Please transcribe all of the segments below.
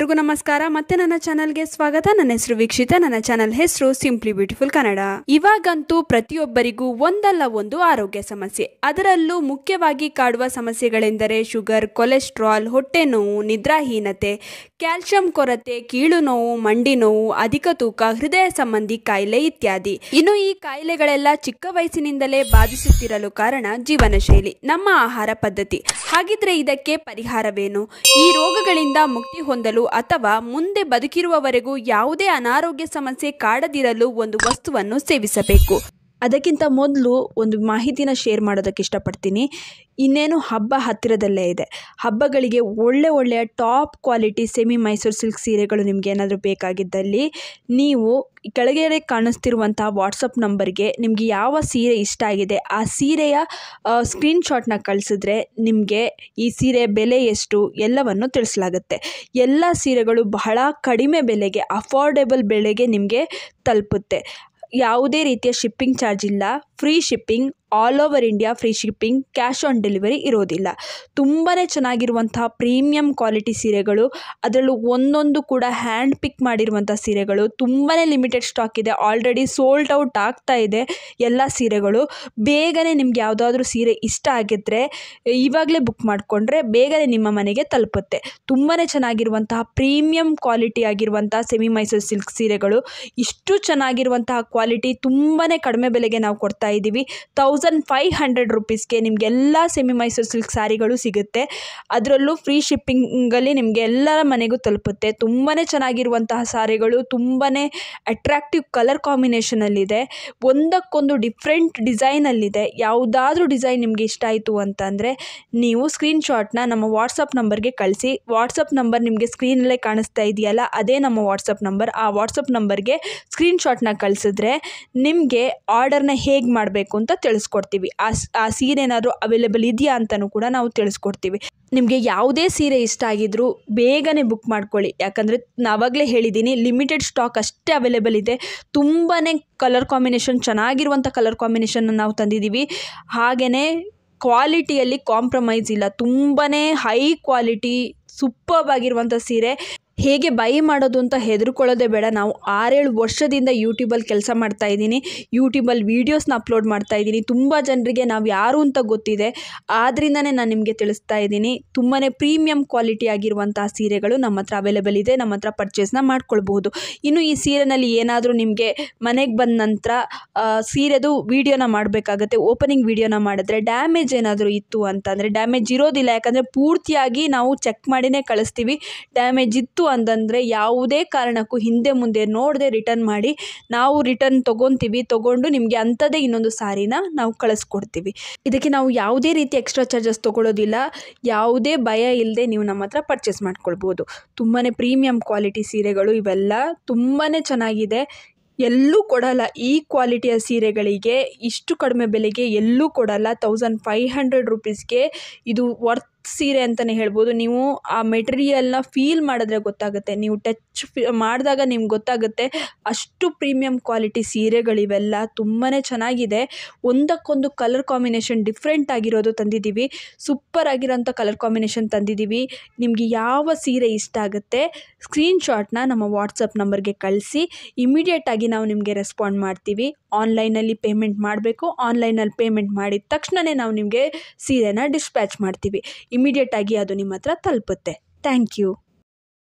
ಎಲ್ರಿಗೂ ನಮಸ್ಕಾರ. ಮತ್ತೆ ನನ್ನ ಚಾನಲ್ಗೆ ಸ್ವಾಗತ. ನನ್ನ ಹೆಸರು ವೀಕ್ಷಿತ. ನನ್ನ ಚಾನಲ್ ಹೆಸರು ಸಿಂಪ್ಲಿ ಬ್ಯೂಟಿಫುಲ್ ಕನ್ನಡ. ಇವಾಗಂತೂ ಪ್ರತಿಯೊಬ್ಬರಿಗೂ ಒಂದಲ್ಲ ಒಂದು ಆರೋಗ್ಯ ಸಮಸ್ಯೆ. ಅದರಲ್ಲೂ ಮುಖ್ಯವಾಗಿ ಕಾಡುವ ಸಮಸ್ಯೆಗಳೆಂದರೆ ಶುಗರ್, ಕೊಲೆಸ್ಟ್ರಾಲ್, ಹೊಟ್ಟೆ ನೋವು, ನಿದ್ರಾಹೀನತೆ, ಕ್ಯಾಲ್ಸಿಯಂ ಕೊರತೆ, ಕೀಳು ನೋವು, ಮಂಡಿ ನೋವು, ಅಧಿಕ ತೂಕ, ಹೃದಯ ಸಂಬಂಧಿ ಕಾಯಿಲೆ ಇತ್ಯಾದಿ. ಇನ್ನು ಈ ಕಾಯಿಲೆಗಳೆಲ್ಲ ಚಿಕ್ಕ ವಯಸ್ಸಿನಿಂದಲೇ ಬಾಧಿಸುತ್ತಿರಲು ಕಾರಣ ಜೀವನ ಶೈಲಿ, ನಮ್ಮ ಆಹಾರ ಪದ್ಧತಿ. ಹಾಗಿದ್ರೆ ಇದಕ್ಕೆ ಪರಿಹಾರವೇನು? ಈ ರೋಗಗಳಿಂದ ಮುಕ್ತಿ ಹೊಂದಲು ಅಥವಾ ಮುಂದೆ ಬದುಕಿರುವವರೆಗೂ ಯಾವುದೇ ಅನಾರೋಗ್ಯ ಸಮಸ್ಯೆ ಕಾಡದಿರಲು ಒಂದು ವಸ್ತುವನ್ನು ಸೇವಿಸಬೇಕು. ಅದಕ್ಕಿಂತ ಮೊದಲು ಒಂದು ಮಾಹಿತಿನ ಶೇರ್ ಮಾಡೋದಕ್ಕೆ ಇಷ್ಟಪಡ್ತೀನಿ. ಇನ್ನೇನು ಹಬ್ಬ ಹತ್ತಿರದಲ್ಲೇ ಇದೆ. ಹಬ್ಬಗಳಿಗೆ ಒಳ್ಳೆಯ top quality semi Mysuru silk ಸೀರೆಗಳು ನಿಮಗೆ ಏನಾದರೂ ಬೇಕಾಗಿದ್ದಲ್ಲಿ ನೀವು ಕೆಳಗಡೆ ಕಾಣಿಸ್ತಿರುವಂಥ ವಾಟ್ಸಪ್ ನಂಬರ್ಗೆ ನಿಮಗೆ ಯಾವ ಸೀರೆ ಇಷ್ಟ ಆಗಿದೆ ಆ ಸೀರೆಯ ಸ್ಕ್ರೀನ್ಶಾಟ್ನ ಕಳಿಸಿದ್ರೆ ನಿಮಗೆ ಈ ಸೀರೆ ಬೆಲೆ ಎಷ್ಟು ಎಲ್ಲವನ್ನು ತಿಳಿಸಲಾಗುತ್ತೆ. ಎಲ್ಲ ಸೀರೆಗಳು ಬಹಳ ಕಡಿಮೆ ಬೆಲೆಗೆ, ಅಫೋರ್ಡೆಬಲ್ ಬೆಲೆಗೆ ನಿಮಗೆ ತಲುಪುತ್ತೆ. ಯಾವುದೇ ರೀತಿಯ ಶಿಪ್ಪಿಂಗ್ ಚಾರ್ಜ್ ಇಲ್ಲ, free shipping, all over India free shipping, cash on delivery ಇರೋದಿಲ್ಲ. ತುಂಬಾ ಚೆನ್ನಾಗಿರುವಂತಹ ಪ್ರೀಮಿಯಂ ಕ್ವಾಲಿಟಿ ಸೀರೆಗಳು, ಅದರಲ್ಲೂ ಒಂದೊಂದು ಕೂಡ ಹ್ಯಾಂಡ್ ಪಿಕ್ ಮಾಡಿರುವಂಥ ಸೀರೆಗಳು. ತುಂಬಾ ಲಿಮಿಟೆಡ್ ಸ್ಟಾಕ್ ಇದೆ, ಆಲ್ರೆಡಿ ಸೋಲ್ಡ್ ಔಟ್ ಆಗ್ತಾ ಇದೆ ಎಲ್ಲ ಸೀರೆಗಳು. ಬೇಗನೆ ನಿಮ್ಗೆ ಯಾವುದಾದ್ರೂ ಸೀರೆ ಇಷ್ಟ ಆಗಿದ್ದರೆ ಇವಾಗಲೇ ಬುಕ್ ಮಾಡಿಕೊಂಡ್ರೆ ಬೇಗನೆ ನಿಮ್ಮ ಮನೆಗೆ ತಲುಪುತ್ತೆ. ತುಂಬಾ ಚೆನ್ನಾಗಿರುವಂತಹ ಪ್ರೀಮಿಯಂ ಕ್ವಾಲಿಟಿ ಆಗಿರುವಂಥ ಸೆಮಿ ಮೈಸೂರು ಸಿಲ್ಕ್ ಸೀರೆಗಳು. ಇಷ್ಟು ಚೆನ್ನಾಗಿರುವಂತಹ ಕ್ವಾಲಿಟಿ ತುಂಬಾ ಕಡಿಮೆ ಬೆಲೆಗೆ ನಾವು ಕೊಡ್ತಾ ಇದ್ದೀವಿ. 1500 ರುಪೀಸ್ಗೆ ನಿಮಗೆಲ್ಲ ಸೆಮಿ ಮೈಸೂರು ಸಿಲ್ಕ್ ಸ್ಯಾರಿಗಳು ಸಿಗುತ್ತೆ. ಅದರಲ್ಲೂ ಫ್ರೀ ಶಿಪ್ಪಿಂಗಲ್ಲಿ ನಿಮಗೆ ಎಲ್ಲರ ಮನೆಗೂ ತಲುಪುತ್ತೆ. ತುಂಬಾ ಚೆನ್ನಾಗಿರುವಂತಹ ಸ್ಯಾರಿಗಳು, ತುಂಬಾ ಅಟ್ರಾಕ್ಟಿವ್ ಕಲರ್ ಕಾಂಬಿನೇಷನಲ್ಲಿದೆ, ಒಂದಕ್ಕೊಂದು ಡಿಫ್ರೆಂಟ್ ಡಿಸೈನಲ್ಲಿದೆ. ಯಾವುದಾದ್ರೂ ಡಿಸೈನ್ ನಿಮಗೆ ಇಷ್ಟ ಆಯಿತು ಅಂತಂದರೆ ನೀವು ಸ್ಕ್ರೀನ್ಶಾಟ್ನ ನಮ್ಮ ವಾಟ್ಸಪ್ ನಂಬರ್ಗೆ ಕಳಿಸಿ. ವಾಟ್ಸಪ್ ನಂಬರ್ ನಿಮಗೆ ಸ್ಕ್ರೀನಲ್ಲೇ ಕಾಣಿಸ್ತಾ ಇದೆಯಲ್ಲ, ಅದೇ ನಮ್ಮ ವಾಟ್ಸಪ್ ನಂಬರ್. ಆ ವಾಟ್ಸಪ್ ನಂಬರ್ಗೆ ಸ್ಕ್ರೀನ್ಶಾಟ್ನ ಕಳಿಸಿದ್ರೆ ನಿಮಗೆ ಆರ್ಡರ್ನ ಹೇಗೆ ಮಾಡಬೇಕು ಅಂತ ತಿಳಿಸ್ಕೊಡ್ತೀವಿ. ಆ ಸೀರೆ ಏನಾದರೂ ಅವೈಲೇಬಲ್ ಇದೆಯಾ ಅಂತಲೂ ಕೂಡ ನಾವು ತಿಳಿಸ್ಕೊಡ್ತೀವಿ. ನಿಮಗೆ ಯಾವುದೇ ಸೀರೆ ಇಷ್ಟ ಆಗಿದ್ರೂ ಬೇಗನೆ ಬುಕ್ ಮಾಡ್ಕೊಳ್ಳಿ. ಯಾಕಂದರೆ ನಾವಾಗಲೇ ಹೇಳಿದ್ದೀನಿ, ಲಿಮಿಟೆಡ್ ಸ್ಟಾಕ್ ಅಷ್ಟೇ ಅವೈಲೇಬಲ್ ಇದೆ. ತುಂಬಾ ಕಲರ್ ಕಾಂಬಿನೇಷನ್, ಚೆನ್ನಾಗಿರುವಂಥ ಕಲರ್ ಕಾಂಬಿನೇಷನ್ನ ನಾವು ತಂದಿದ್ದೀವಿ. ಹಾಗೆಯೇ ಕ್ವಾಲಿಟಿಯಲ್ಲಿ ಕಾಂಪ್ರಮೈಸ್ ಇಲ್ಲ. ತುಂಬಾ ಹೈ ಕ್ವಾಲಿಟಿ ಸೂಪರ್ಬ್ ಆಗಿರುವಂಥ ಸೀರೆ. ಹೇಗೆ ಬೈ ಮಾಡೋದು ಅಂತ ಹೆದರ್ಕೊಳ್ಳೋದೇ ಬೇಡ. ನಾವು 6-7 ವರ್ಷದಿಂದ ಯೂಟ್ಯೂಬಲ್ಲಿ ಕೆಲಸ ಮಾಡ್ತಾ ಇದ್ದೀನಿ. ಯೂಟ್ಯೂಬಲ್ಲಿ ವೀಡಿಯೋಸ್ನ ಅಪ್ಲೋಡ್ ಮಾಡ್ತಾ ಇದ್ದೀನಿ. ತುಂಬ ಜನರಿಗೆ ನಾವು ಯಾರು ಅಂತ ಗೊತ್ತಿದೆ. ಆದ್ದರಿಂದನೇ ನಾನು ನಿಮಗೆ ತಿಳಿಸ್ತಾ ಇದ್ದೀನಿ. ತುಂಬಾ ಪ್ರೀಮಿಯಂ ಕ್ವಾಲಿಟಿ ಆಗಿರುವಂತಹ ಸೀರೆಗಳು ನಮ್ಮ ಹತ್ರ ಅವೈಲೇಬಲ್ ಇದೆ. ನಮ್ಮ ಹತ್ರ ಪರ್ಚೇಸ್ನ ಮಾಡ್ಕೊಳ್ಬಹುದು. ಇನ್ನು ಈ ಸೀರೆನಲ್ಲಿ ಏನಾದರೂ ನಿಮಗೆ ಮನೆಗೆ ಬಂದ ನಂತರ ಸೀರೆದು ವೀಡಿಯೋನ ಮಾಡಬೇಕಾಗತ್ತೆ. ಓಪನಿಂಗ್ ವೀಡಿಯೋನ ಮಾಡಿದ್ರೆ ಡ್ಯಾಮೇಜ್ ಏನಾದರೂ ಇತ್ತು ಅಂತಂದರೆ, ಡ್ಯಾಮೇಜ್ ಇರೋದಿಲ್ಲ, ಯಾಕಂದರೆ ಪೂರ್ತಿಯಾಗಿ ನಾವು ಚೆಕ್ ಮಾಡಿನೇ ಕಳಿಸ್ತೀವಿ. ಡ್ಯಾಮೇಜ್ ಇತ್ತು ಅಂತಂದರೆ ಯಾವುದೇ ಕಾರಣಕ್ಕೂ ಹಿಂದೆ ಮುಂದೆ ನೋಡದೆ ರಿಟರ್ನ್ ಮಾಡಿ. ನಾವು ರಿಟರ್ನ್ ತೊಗೊಂಡು ನಿಮಗೆ ಅಂಥದ್ದೇ ಇನ್ನೊಂದು ಸಾರಿನ ನಾವು ಕಳಿಸ್ಕೊಡ್ತೀವಿ. ಇದಕ್ಕೆ ನಾವು ಯಾವುದೇ ರೀತಿ ಎಕ್ಸ್ಟ್ರಾ ಚಾರ್ಜಸ್ ತೊಗೊಳ್ಳೋದಿಲ್ಲ. ಯಾವುದೇ ಭಯ ಇಲ್ಲದೆ ನೀವು ನಮ್ಮ ಹತ್ರ ಪರ್ಚೇಸ್ ಮಾಡ್ಕೊಳ್ಬೋದು. ತುಂಬಾ ಪ್ರೀಮಿಯಂ ಕ್ವಾಲಿಟಿ ಸೀರೆಗಳು ಇವೆಲ್ಲ. ತುಂಬಾ ಚೆನ್ನಾಗಿದೆ. ಎಲ್ಲೂ ಕೊಡಲ್ಲ ಈ ಕ್ವಾಲಿಟಿಯ ಸೀರೆಗಳಿಗೆ ಇಷ್ಟು ಕಡಿಮೆ ಬೆಲೆಗೆ ಎಲ್ಲೂ ಕೊಡಲ್ಲ. 1500 ರುಪೀಸ್ಗೆ ಇದು ವರ್ತ್ ಸೀರೆ ಅಂತಲೇ ಹೇಳ್ಬೋದು. ನೀವು ಆ ಮೆಟೀರಿಯಲ್ನ ಫೀಲ್ ಮಾಡಿದ್ರೆ ಗೊತ್ತಾಗುತ್ತೆ, ನೀವು ಟಚ್ ಮಾಡಿದಾಗ ನಿಮ್ಗೆ ಗೊತ್ತಾಗುತ್ತೆ. ಅಷ್ಟು ಪ್ರೀಮಿಯಂ ಕ್ವಾಲಿಟಿ ಸೀರೆಗಳಿವೆಲ್ಲ. ತುಂಬಾ ಚೆನ್ನಾಗಿದೆ. ಒಂದಕ್ಕೊಂದು ಕಲರ್ ಕಾಂಬಿನೇಷನ್ ಡಿಫ್ರೆಂಟ್ ಆಗಿರೋದು ತಂದಿದ್ದೀವಿ. ಸೂಪರ್ ಆಗಿರೋಂಥ ಕಲರ್ ಕಾಂಬಿನೇಷನ್ ತಂದಿದ್ದೀವಿ. ನಿಮಗೆ ಯಾವ ಸೀರೆ ಇಷ್ಟ ಆಗುತ್ತೆ ಸ್ಕ್ರೀನ್ಶಾಟ್ನ ನಮ್ಮ ವಾಟ್ಸಪ್ ನಂಬರ್ಗೆ ಕಳಿಸಿ. ಇಮಿಡಿಯೇಟಾಗಿ ನಾವು ನಿಮಗೆ ರೆಸ್ಪಾಂಡ್ ಮಾಡ್ತೀವಿ. ಆನ್ಲೈನಲ್ಲಿ ಪೇಮೆಂಟ್ ಮಾಡಬೇಕು. ಆನ್ಲೈನಲ್ಲಿ ಪೇಮೆಂಟ್ ಮಾಡಿದ ತಕ್ಷಣವೇ ನಾವು ನಿಮಗೆ ಸೀರೆನ ಡಿಸ್ಪ್ಯಾಚ್ ಮಾಡ್ತೀವಿ. ಇಮಿಡಿಯೇಟಾಗಿ ಅದು ನಿಮ್ಮ ಹತ್ರ ತಲುಪುತ್ತೆ. Thank you.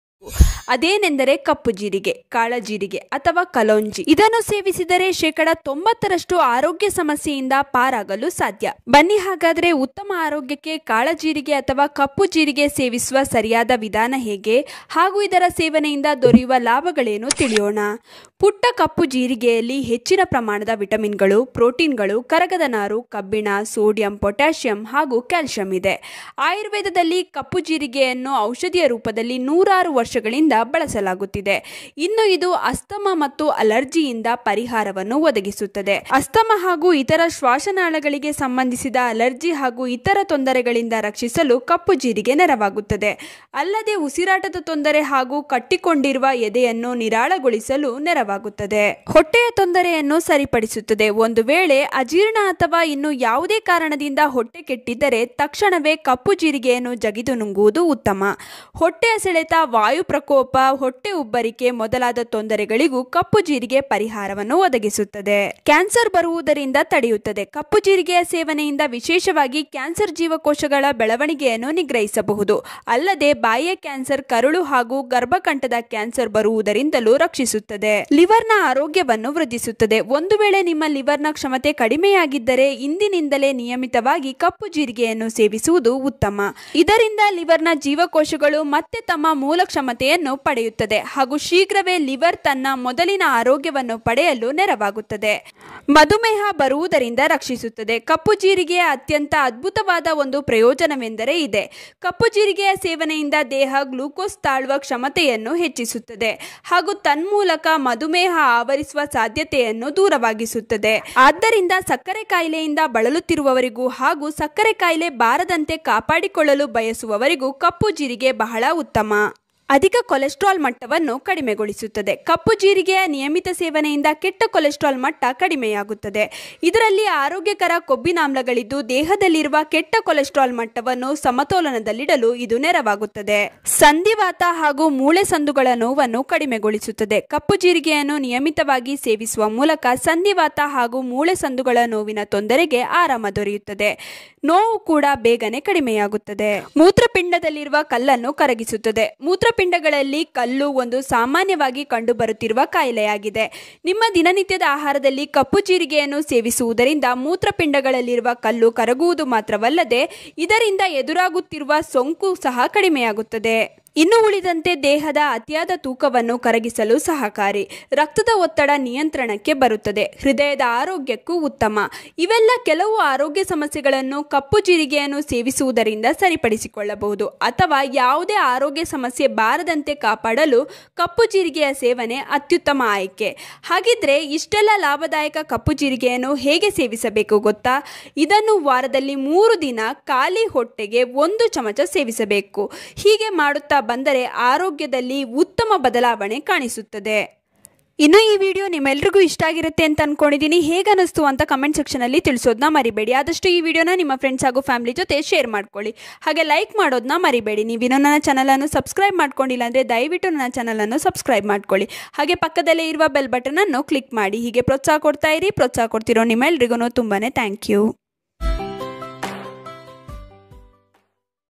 ಅದೇನೆಂದರೆ ಕಪ್ಪು ಜೀರಿಗೆ, ಕಾಳಜೀರಿಗೆ ಅಥವಾ ಕಲೋಂಜಿ. ಇದನ್ನು ಸೇವಿಸಿದರೆ 90% ಆರೋಗ್ಯ ಸಮಸ್ಯೆಯಿಂದ ಪಾರಾಗಲು ಸಾಧ್ಯ. ಬನ್ನಿ ಹಾಗಾದ್ರೆ ಉತ್ತಮ ಆರೋಗ್ಯಕ್ಕೆ ಕಾಳಜೀರಿಗೆ ಅಥವಾ ಕಪ್ಪು ಜೀರಿಗೆ ಸೇವಿಸುವ ಸರಿಯಾದ ವಿಧಾನ ಹೇಗೆ ಹಾಗೂ ಇದರ ಸೇವನೆಯಿಂದ ದೊರೆಯುವ ಲಾಭಗಳೇನು ತಿಳಿಯೋಣ. ಪುಟ್ಟ ಕಪ್ಪು ಜೀರಿಗೆಯಲ್ಲಿ ಹೆಚ್ಚಿನ ಪ್ರಮಾಣದ ವಿಟಮಿನ್ಗಳು, ಪ್ರೋಟೀನ್ಗಳು, ಕರಗದ ನಾರು, ಕಬ್ಬಿಣ, ಸೋಡಿಯಂ, ಪೊಟ್ಯಾಷಿಯಂ ಹಾಗೂ ಕ್ಯಾಲ್ಸಿಯಂ ಇದೆ. ಆಯುರ್ವೇದದಲ್ಲಿ ಕಪ್ಪು ಜೀರಿಗೆಯನ್ನು ಔಷಧಿಯ ರೂಪದಲ್ಲಿ 100 ವರ್ಷಗಳಿಂದ ಬಳಸಲಾಗುತ್ತಿದೆ. ಇನ್ನು ಇದು ಅಸ್ತಮ ಮತ್ತು ಅಲರ್ಜಿಯಿಂದ ಪರಿಹಾರವನ್ನು ಒದಗಿಸುತ್ತದೆ. ಅಸ್ತಮ ಹಾಗೂ ಇತರ ಶ್ವಾಸನಾಳಗಳಿಗೆ ಸಂಬಂಧಿಸಿದ ಅಲರ್ಜಿ ಹಾಗೂ ಇತರ ತೊಂದರೆಗಳಿಂದ ರಕ್ಷಿಸಲು ಕಪ್ಪು ಜೀರಿಗೆ ನೆರವಾಗುತ್ತದೆ. ಅಲ್ಲದೆ ಉಸಿರಾಟದ ತೊಂದರೆ ಹಾಗೂ ಕಟ್ಟಿಕೊಂಡಿರುವ ಎದೆಯನ್ನು ನಿರಾಳಗೊಳಿಸಲು ನೆರವಾಗುತ್ತದೆ. ನೆರವಾಗುತ್ತದೆ. ಹೊಟ್ಟೆಯ ತೊಂದರೆಯನ್ನು ಸರಿಪಡಿಸುತ್ತದೆ. ಒಂದು ವೇಳೆ ಅಜೀರ್ಣ ಅಥವಾ ಇನ್ನು ಯಾವುದೇ ಕಾರಣದಿಂದ ಹೊಟ್ಟೆ ಕೆಟ್ಟಿದ್ದರೆ ತಕ್ಷಣವೇ ಕಪ್ಪು ಜೀರಿಗೆಯನ್ನು ಜಗಿದು ನುಂಗುವುದು ಉತ್ತಮ. ಹೊಟ್ಟೆಯ ಸೆಳೆತ, ವಾಯು ಪ್ರಕೋಪ, ಹೊಟ್ಟೆ ಉಬ್ಬರಿಕೆ ಮೊದಲಾದ ತೊಂದರೆಗಳಿಗೂ ಕಪ್ಪು ಜೀರಿಗೆ ಪರಿಹಾರವನ್ನು ಒದಗಿಸುತ್ತದೆ. ಕ್ಯಾನ್ಸರ್ ಬರುವುದರಿಂದ ತಡೆಯುತ್ತದೆ. ಕಪ್ಪು ಜೀರಿಗೆಯ ಸೇವನೆಯಿಂದ ವಿಶೇಷವಾಗಿ ಕ್ಯಾನ್ಸರ್ ಜೀವಕೋಶಗಳ ಬೆಳವಣಿಗೆಯನ್ನು ನಿಗ್ರಹಿಸಬಹುದು. ಅಲ್ಲದೆ ಬಾಯಿಯ ಕ್ಯಾನ್ಸರ್, ಕರುಳು ಹಾಗೂ ಗರ್ಭಕಂಠದ ಕ್ಯಾನ್ಸರ್ ಬರುವುದರಿಂದಲೂ ರಕ್ಷಿಸುತ್ತದೆ. ಲಿವರ್ನ ಆರೋಗ್ಯವನ್ನು ವೃದ್ಧಿಸುತ್ತದೆ. ಒಂದು ವೇಳೆ ನಿಮ್ಮ ಲಿವರ್ನ ಕ್ಷಮತೆ ಕಡಿಮೆಯಾಗಿದ್ದರೆ ಇಂದಿನಿಂದಲೇ ನಿಯಮಿತವಾಗಿ ಕಪ್ಪು ಜೀರಿಗೆಯನ್ನು ಸೇವಿಸುವುದು ಉತ್ತಮ. ಇದರಿಂದ ಲಿವರ್ನ ಜೀವಕೋಶಗಳು ಮತ್ತೆ ತಮ್ಮ ಮೂಲ ಕ್ಷಮತೆಯನ್ನು ಪಡೆಯುತ್ತದೆ ಹಾಗೂ ಶೀಘ್ರವೇ ಲಿವರ್ ತನ್ನ ಮೊದಲಿನ ಆರೋಗ್ಯವನ್ನು ಪಡೆಯಲು ನೆರವಾಗುತ್ತದೆ. ಮಧುಮೇಹ ಬರುವುದರಿಂದ ರಕ್ಷಿಸುತ್ತದೆ. ಕಪ್ಪು ಜೀರಿಗೆಯ ಅತ್ಯಂತ ಅದ್ಭುತವಾದ ಒಂದು ಪ್ರಯೋಜನವೆಂದರೆ ಇದೆ. ಕಪ್ಪು ಜೀರಿಗೆಯ ಸೇವನೆಯಿಂದ ದೇಹ ಗ್ಲೂಕೋಸ್ ತಾಳುವ ಕ್ಷಮತೆಯನ್ನು ಹೆಚ್ಚಿಸುತ್ತದೆ ಹಾಗೂ ತನ್ಮೂಲಕ ಮಧುಮೇಹ ಆವರಿಸುವ ಸಾಧ್ಯತೆಯನ್ನು ದೂರವಾಗಿಸುತ್ತದೆ. ಆದ್ದರಿಂದ ಸಕ್ಕರೆ ಕಾಯಿಲೆಯಿಂದ ಬಳಲುತ್ತಿರುವವರಿಗೂ ಹಾಗೂ ಸಕ್ಕರೆ ಕಾಯಿಲೆ ಬಾರದಂತೆ ಕಾಪಾಡಿಕೊಳ್ಳಲು ಬಯಸುವವರಿಗೂ ಕಪ್ಪು ಜೀರಿಗೆ ಬಹಳ ಉತ್ತಮ. ಅಧಿಕ ಕೊಲೆಸ್ಟ್ರಾಲ್ ಮಟ್ಟವನ್ನು ಕಡಿಮೆಗೊಳಿಸುತ್ತದೆ. ಕಪ್ಪು ಜೀರಿಗೆಯ ನಿಯಮಿತ ಸೇವನೆಯಿಂದ ಕೆಟ್ಟ ಕೊಲೆಸ್ಟ್ರಾಲ್ ಮಟ್ಟ ಕಡಿಮೆಯಾಗುತ್ತದೆ. ಇದರಲ್ಲಿ ಆರೋಗ್ಯಕರ ಕೊಬ್ಬಿನಾಮ್ಲಗಳಿದ್ದು ದೇಹದಲ್ಲಿರುವ ಕೆಟ್ಟ ಕೊಲೆಸ್ಟ್ರಾಲ್ ಮಟ್ಟವನ್ನು ಸಮತೋಲನದಲ್ಲಿಡಲು ಇದು ನೆರವಾಗುತ್ತದೆ. ಸಂಧಿವಾತ ಹಾಗೂ ಮೂಳೆ ಸಂದುಗಳ ನೋವನ್ನು ಕಡಿಮೆಗೊಳಿಸುತ್ತದೆ. ಕಪ್ಪು ಜೀರಿಗೆಯನ್ನು ನಿಯಮಿತವಾಗಿ ಸೇವಿಸುವ ಮೂಲಕ ಸಂಧಿವಾತ ಹಾಗೂ ಮೂಳೆ ಸಂದುಗಳ ನೋವಿನ ತೊಂದರೆಗೆ ಆರಾಮ ದೊರೆಯುತ್ತದೆ. ನೋವು ಕೂಡ ಬೇಗನೆ ಕಡಿಮೆಯಾಗುತ್ತದೆ. ಮೂತ್ರಪಿಂಡದಲ್ಲಿರುವ ಕಲ್ಲನ್ನು ಕರಗಿಸುತ್ತದೆ. ಮೂತ್ರಪಿಂಡಗಳಲ್ಲಿ ಕಲ್ಲು ಒಂದು ಸಾಮಾನ್ಯವಾಗಿ ಕಂಡುಬರುತ್ತಿರುವ ಕಾಯಿಲೆಯಾಗಿದೆ. ನಿಮ್ಮ ದಿನನಿತ್ಯದ ಆಹಾರದಲ್ಲಿ ಕಪ್ಪು ಜೀರಿಗೆಯನ್ನು ಸೇವಿಸುವುದರಿಂದ ಮೂತ್ರಪಿಂಡಗಳಲ್ಲಿರುವ ಕಲ್ಲು ಕರಗುವುದು ಮಾತ್ರವಲ್ಲದೆ ಇದರಿಂದ ಎದುರಾಗುತ್ತಿರುವ ಸೋಂಕು ಸಹ ಕಡಿಮೆಯಾಗುತ್ತದೆ. ಇನ್ನು ಉಳಿದಂತೆ ದೇಹದ ಅತಿಯಾದ ತೂಕವನ್ನು ಕರಗಿಸಲು ಸಹಕಾರಿ. ರಕ್ತದ ಒತ್ತಡ ನಿಯಂತ್ರಣಕ್ಕೆ ಬರುತ್ತದೆ. ಹೃದಯದ ಆರೋಗ್ಯಕ್ಕೂ ಉತ್ತಮ. ಇವೆಲ್ಲ ಕೆಲವು ಆರೋಗ್ಯ ಸಮಸ್ಯೆಗಳನ್ನು ಕಪ್ಪು ಜೀರಿಗೆಯನ್ನು ಸೇವಿಸುವುದರಿಂದ ಸರಿಪಡಿಸಿಕೊಳ್ಳಬಹುದು. ಅಥವಾ ಯಾವುದೇ ಆರೋಗ್ಯ ಸಮಸ್ಯೆ ಬಾರದಂತೆ ಕಾಪಾಡಲು ಕಪ್ಪು ಜೀರಿಗೆಯ ಸೇವನೆ ಅತ್ಯುತ್ತಮ ಆಯ್ಕೆ. ಹಾಗಿದ್ರೆ ಇಷ್ಟೆಲ್ಲ ಲಾಭದಾಯಕ ಕಪ್ಪು ಜೀರಿಗೆಯನ್ನು ಹೇಗೆ ಸೇವಿಸಬೇಕು ಗೊತ್ತಾ? ಇದನ್ನು ವಾರದಲ್ಲಿ 3 ದಿನ ಖಾಲಿ ಹೊಟ್ಟೆಗೆ 1 ಚಮಚ ಸೇವಿಸಬೇಕು. ಹೀಗೆ ಮಾಡುತ್ತಾ ಬಂದರೆ ಆರೋಗ್ಯದಲ್ಲಿ ಉತ್ತಮ ಬದಲಾವಣೆ ಕಾಣಿಸುತ್ತದೆ. ಇನ್ನು ಈ ವಿಡಿಯೋ ನಿಮ್ಮೆಲ್ರಿಗೂ ಇಷ್ಟ ಆಗಿರುತ್ತೆ ಅಂತ ಅನ್ಕೊಂಡಿದ್ದೀನಿ. ಹೇಗನ್ನಿಸ್ತು ಅಂತ ಕಮೆಂಟ್ ಸೆಕ್ಷನಲ್ಲಿ ತಿಳಿಸೋದನ್ನ ಮರಿಬೇಡಿ. ಆದಷ್ಟು ಈ ವಿಡಿಯೋನ ನಿಮ್ಮ ಫ್ರೆಂಡ್ಸ್ ಹಾಗೂ ಫ್ಯಾಮಿಲಿ ಜೊತೆ ಶೇರ್ ಮಾಡ್ಕೊಳ್ಳಿ. ಹಾಗೆ ಲೈಕ್ ಮಾಡೋದನ್ನ ಮರಿಬೇಡಿ. ನೀವಿನ್ನೂ ನನ್ನ ಚಾನಲನ್ನು ಸಬ್ಸ್ಕ್ರೈಬ್ ಮಾಡ್ಕೊಂಡಿಲ್ಲ ಅಂದರೆ ದಯವಿಟ್ಟು ನನ್ನ ಚಾನಲನ್ನು ಸಬ್ಸ್ಕ್ರೈಬ್ ಮಾಡ್ಕೊಳ್ಳಿ. ಹಾಗೆ ಪಕ್ಕದಲ್ಲೇ ಇರುವ ಬೆಲ್ ಬಟನನ್ನು ಕ್ಲಿಕ್ ಮಾಡಿ. ಹೀಗೆ ಪ್ರೋತ್ಸಾಹ ಕೊಡ್ತಾ ಇರಿ. ಪ್ರೋತ್ಸಾಹ ಕೊಡ್ತಿರೋ ನಿಮ್ಮೆಲ್ರಿಗೂ ತುಂಬಾ ಥ್ಯಾಂಕ್ ಯು.